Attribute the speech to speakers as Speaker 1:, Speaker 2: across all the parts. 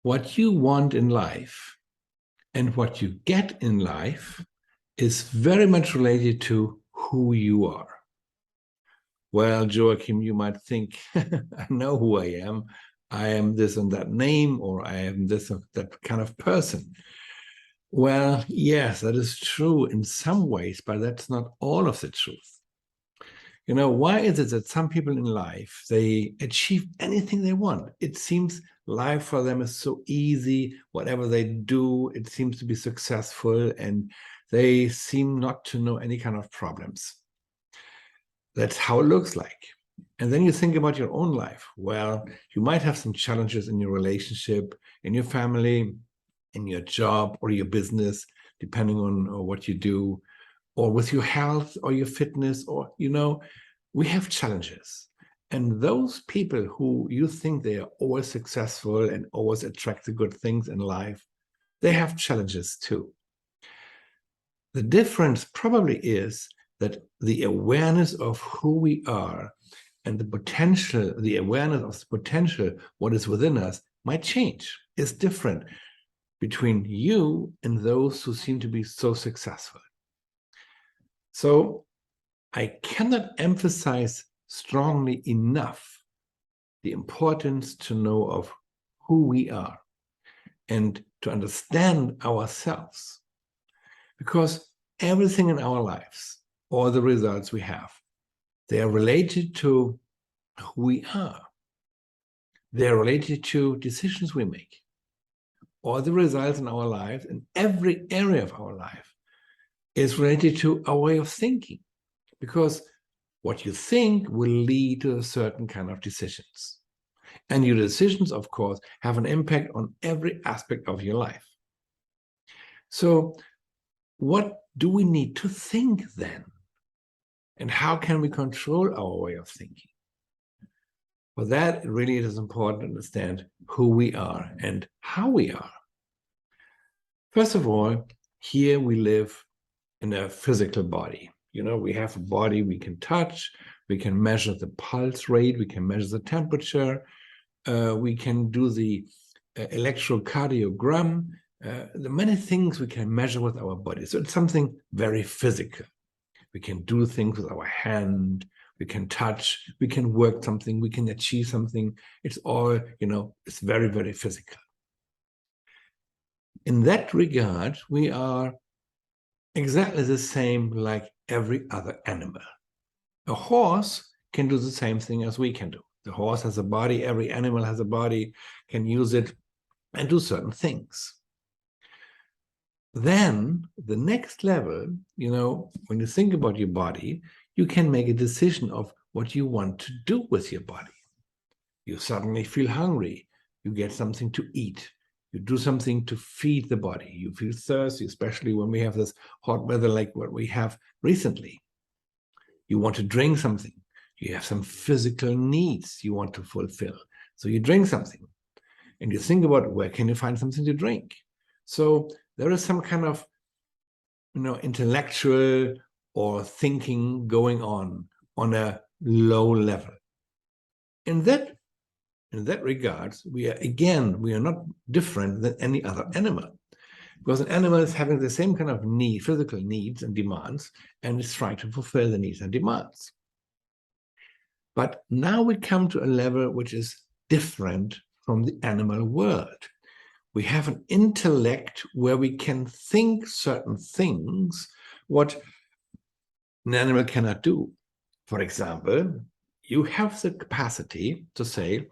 Speaker 1: what you want in life and what you get in life is very much related to who you are. Well, Joachim, you might think, I know who I am. I am this and that name, or I am this or that kind of person. Well, yes, that is true in some ways, but that's not all of the truth. You know, why is it that some people in life, they achieve anything they want? It seems life for them is so easy. Whatever they do, it seems to be successful, and they seem not to know any kind of problems. That's how it looks like. And then you think about your own life. Well, you might have some challenges in your relationship, in your family, in your job or your business, depending on what you do, or with your health or your fitness, or, we have challenges. And those people who you think they are always successful and always attract the good things in life, they have challenges too. The difference probably is that the awareness of who we are and the potential, the awareness of the potential, what is within us, might change. It's different between you and those who seem to be so successful. So I cannot emphasize strongly enough the importance to know of who we are and to understand ourselves. Because everything in our lives, all the results we have, they are related to who we are. They are related to decisions we make. All the results in our life, in every area of our life, is related to our way of thinking. Because what you think will lead to a certain kind of decisions. And your decisions, of course, have an impact on every aspect of your life. So what do we need to think then? And how can we control our way of thinking? For that, really it is important to understand who we are and how we are. First of all, here we live in a physical body. We have a body we can touch, we can measure the pulse rate, we can measure the temperature, we can do the electrocardiogram. There are many things we can measure with our body. So it's something very physical. We can do things with our hand, we can touch, we can work something, we can achieve something. It's all, it's very, very physical. In that regard, we are exactly the same like every other animal. A horse can do the same thing as we can do. The horse has a body, every animal has a body, can use it and do certain things. Then the next level, when you think about your body, you can make a decision of what you want to do with your body. You suddenly feel hungry, you get something to eat, you do something to feed the body, you feel thirsty, especially when we have this hot weather like what we have recently. You want to drink something, you have some physical needs you want to fulfill, so you drink something. And you think about where can you find something to drink. So there is some kind of, intellectual or thinking going on a low level. In that regards, we are not different than any other animal, because an animal is having the same kind of physical needs and demands, and is trying to fulfill the needs and demands. But now we come to a level which is different from the animal world. We have an intellect where we can think certain things what an animal cannot do. For example, you have the capacity to say,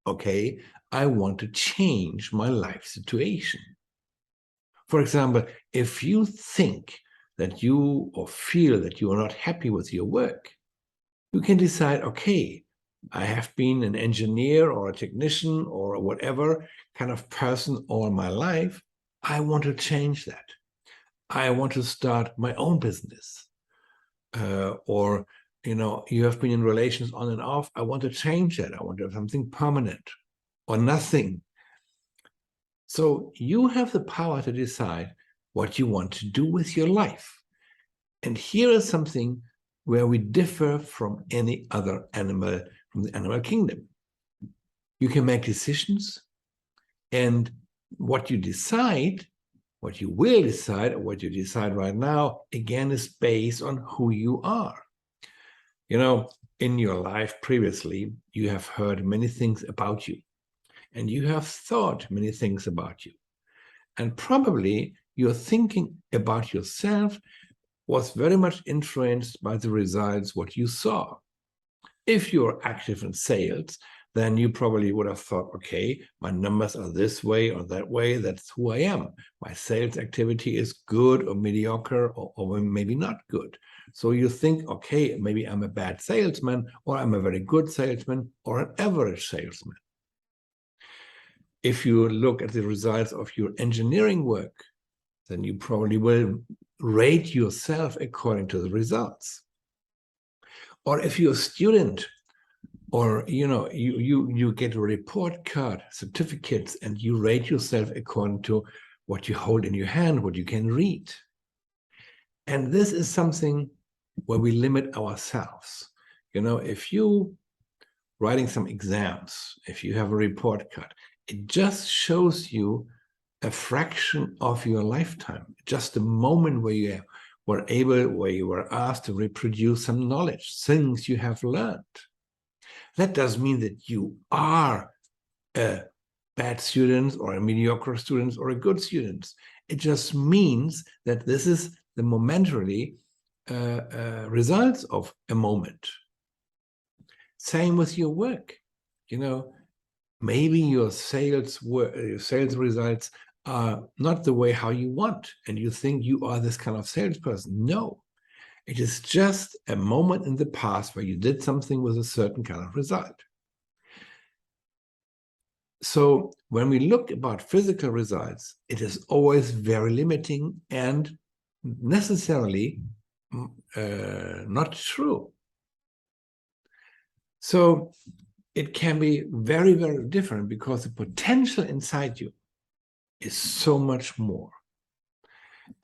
Speaker 1: okay, I want to change my life situation. For example, if you think that you or feel that you are not happy with your work, you can decide, okay, I have been an engineer or a technician or whatever kind of person all my life. I want to change that. I want to start my own business. Or, you have been in relations on and off. I want to change that. I want to have something permanent or nothing. So you have the power to decide what you want to do with your life. And here is something where we differ from any other animal from the animal kingdom. You can make decisions And what you decide, what you will decide, or what you decide right now, again, is based on who you are. You know, in your life previously, you have heard many things about you, and you have thought many things about you. And probably your thinking about yourself was very much influenced by the results, what you saw. If you're active in sales, then you probably would have thought, okay, my numbers are this way or that way, that's who I am. My sales activity is good or mediocre or maybe not good. So you think, okay, maybe I'm a bad salesman, or I'm a very good salesman, or an average salesman. If you look at the results of your engineering work, then you probably will rate yourself according to the results. Or if you're a student, or you get a report card, certificates, and you rate yourself according to what you hold in your hand, what you can read. And this is something where we limit ourselves. If you writing some exams, if you have a report card, it just shows you a fraction of your lifetime, just a moment where you were asked to reproduce some knowledge, things you have learned. That doesn't mean that you are a bad student or a mediocre student or a good student. It just means that this is the momentary results of a moment. Same with your work. Maybe your sales results are not the way how you want, and you think you are this kind of salesperson. No, it is just a moment in the past where you did something with a certain kind of result. So when we look about physical results, it is always very limiting and necessarily not true. So it can be very, very different, because the potential inside you is so much more.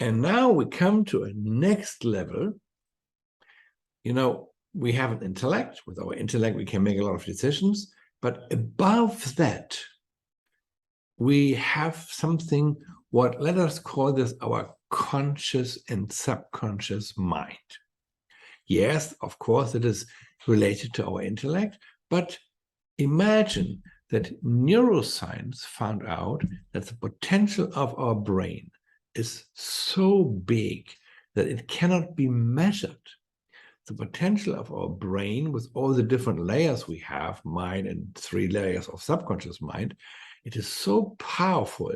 Speaker 1: And now we come to a next level. We have an intellect. With our intellect, we can make a lot of decisions. But above that, we have something, let us call this our conscious and subconscious mind. Yes, of course, it is related to our intellect, but imagine that neuroscience found out that the potential of our brain is so big that it cannot be measured. The potential of our brain, with all the different layers we have, mind and 3 layers of subconscious mind, it is so powerful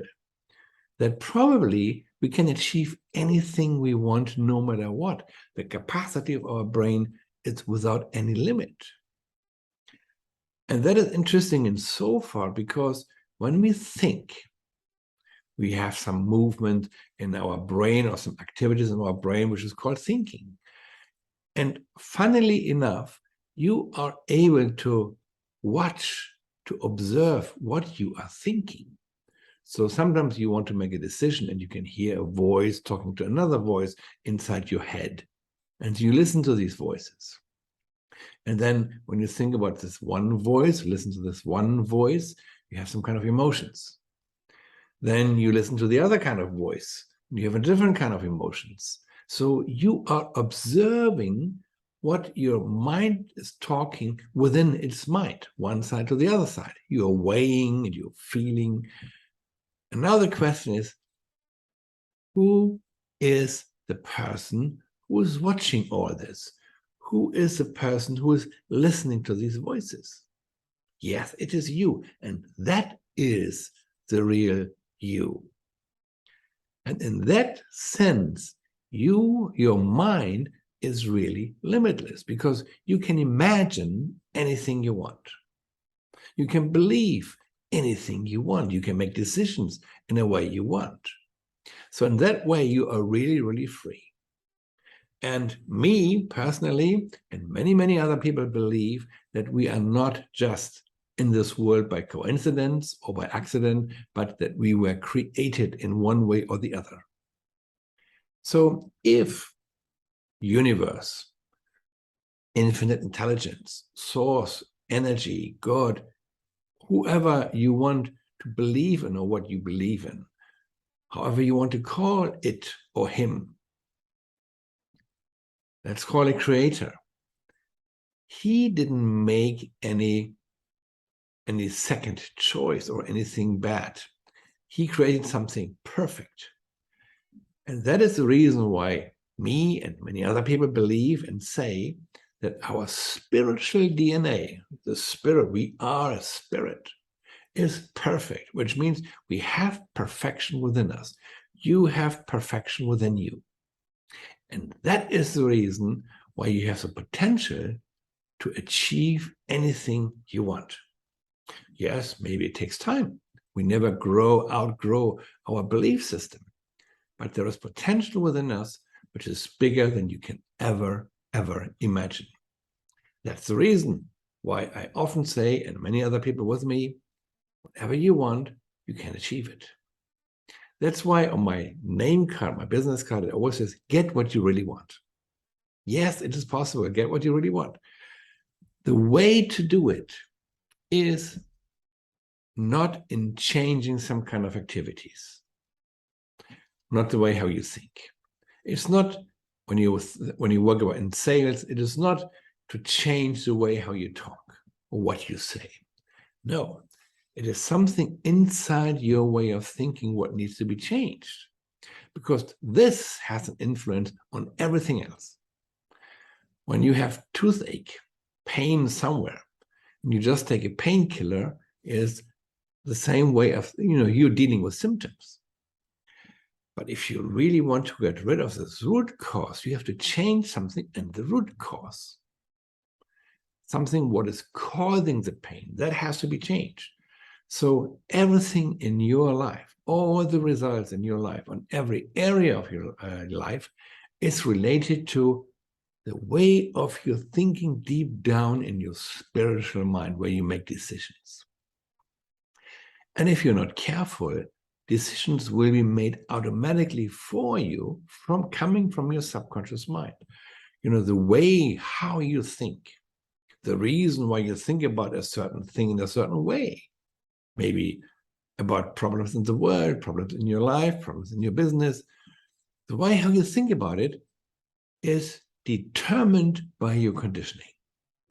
Speaker 1: that probably we can achieve anything we want, no matter what. The capacity of our brain is without any limit. And that is interesting in so far, because when we think, we have some movement in our brain or some activities in our brain, which is called thinking. And funnily enough, you are able to watch, to observe what you are thinking. So sometimes you want to make a decision and you can hear a voice talking to another voice inside your head. And you listen to these voices. And then when you think about this one voice, listen to this one voice, you have some kind of emotions. Then you listen to the other kind of voice, and you have a different kind of emotions. So you are observing what your mind is talking within its mind, one side to the other side. You're weighing and you're feeling. And now the question is, who is the person who is watching all this? Who is the person who is listening to these voices? Yes, it is you. And that is the real you. And in that sense, your mind is really limitless, because you can imagine anything you want. You can believe anything you want. You can make decisions in a way you want. So in that way, you are really, really free. And me personally, and many, many other people believe that we are not just in this world by coincidence or by accident, but that we were created in one way or the other. So if universe, infinite intelligence, source, energy, God, whoever you want to believe in or what you believe in, however you want to call it or him. Let's call it creator. He didn't make any second choice or anything bad. He created something perfect. And that is the reason why me and many other people believe and say that our spiritual DNA, the spirit, we are a spirit, is perfect, which means we have perfection within us. You have perfection within you. And that is the reason why you have the potential to achieve anything you want. Yes, maybe it takes time. We never outgrow our belief system. But there is potential within us which is bigger than you can ever imagine. That's the reason why I often say, and many other people with me, whatever you want, you can achieve it. That's why on my name card, my business card, it always says, get what you really want. Yes, it is possible. Get what you really want. The way to do it is not in changing some kind of activities, not the way how you think. It's not when you work about in sales, it is not to change the way how you talk or what you say. No, it is something inside your way of thinking what needs to be changed, because this has an influence on everything else. When you have toothache, pain somewhere, and you just take a painkiller, is the same way of, you're dealing with symptoms. But if you really want to get rid of this root cause, you have to change something in the root cause. Something what is causing the pain, that has to be changed. So everything in your life, all the results in your life, on every area of your life, is related to the way of your thinking deep down in your spiritual mind, where you make decisions. And if you're not careful, decisions will be made automatically for you coming from your subconscious mind. The way how you think, the reason why you think about a certain thing in a certain way, maybe about problems in the world, problems in your life, problems in your business. The way how you think about it is determined by your conditioning.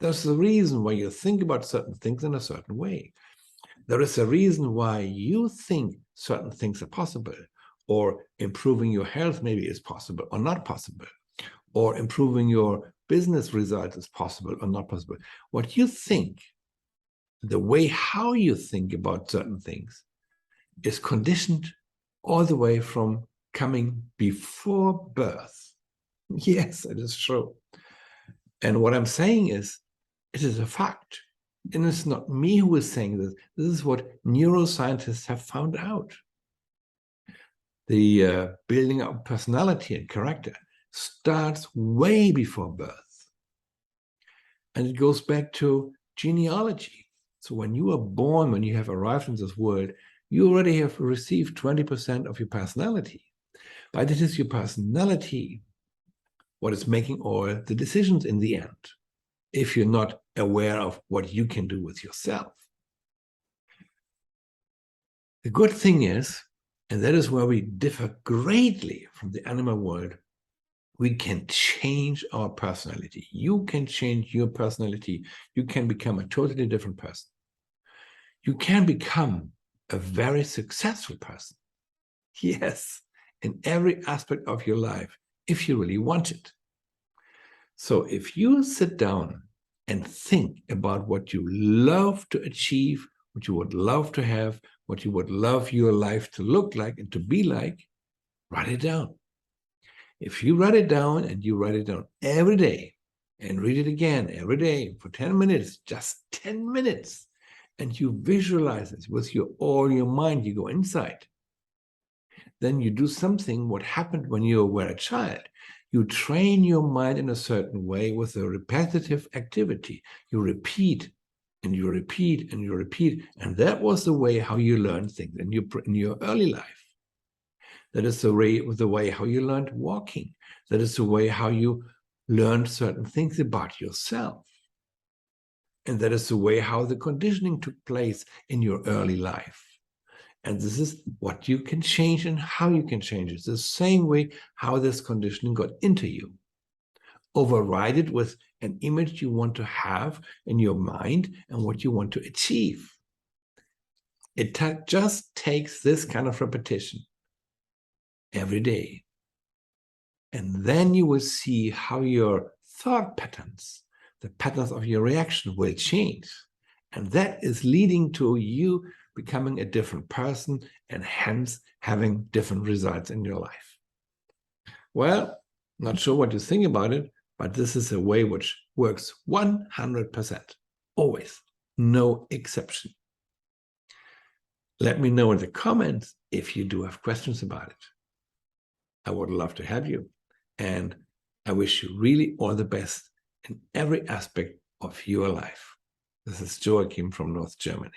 Speaker 1: That's the reason why you think about certain things in a certain way. There is a reason why you think certain things are possible, or improving your health maybe is possible or not possible, or improving your business results is possible or not possible. What you think, the way how you think about certain things, is conditioned all the way from coming before birth. Yes, it is true. And what I'm saying is, it is a fact. And it's not me who is saying this. This is what neuroscientists have found out. The building up personality and character starts way before birth. And it goes back to genealogy. So when you are born, when you have arrived in this world, you already have received 20% of your personality. But it is your personality what is making all the decisions in the end, if you're not aware of what you can do with yourself. The good thing is, and that is where we differ greatly from the animal world, we can change our personality. You can change your personality. You can become a totally different person. You can become a very successful person. Yes, in every aspect of your life, if you really want it. So if you sit down and think about what you love to achieve, what you would love to have, what you would love your life to look like and to be like, write it down. If you write it down and you write it down every day and read it again every day for 10 minutes, just 10 minutes, and you visualize it with all your mind, you go inside, then you do something what happened when you were a child. You train your mind in a certain way with a repetitive activity. You repeat and you repeat and you repeat. And that was the way how you learned things in your early life. That is the way how you learned walking. That is the way how you learned certain things about yourself. And that is the way how the conditioning took place in your early life. And this is what you can change and how you can change it. It's the same way how this conditioning got into you. Override it with an image you want to have in your mind and what you want to achieve. It just takes this kind of repetition every day. And then you will see how your thought patterns, the patterns of your reaction will change. And that is leading to you becoming a different person and hence having different results in your life. Well, not sure what you think about it, but this is a way which works 100%, always, no exception. Let me know in the comments if you do have questions about it. I would love to have you. And I wish you really all the best in every aspect of your life. This is Joachim from North Germany.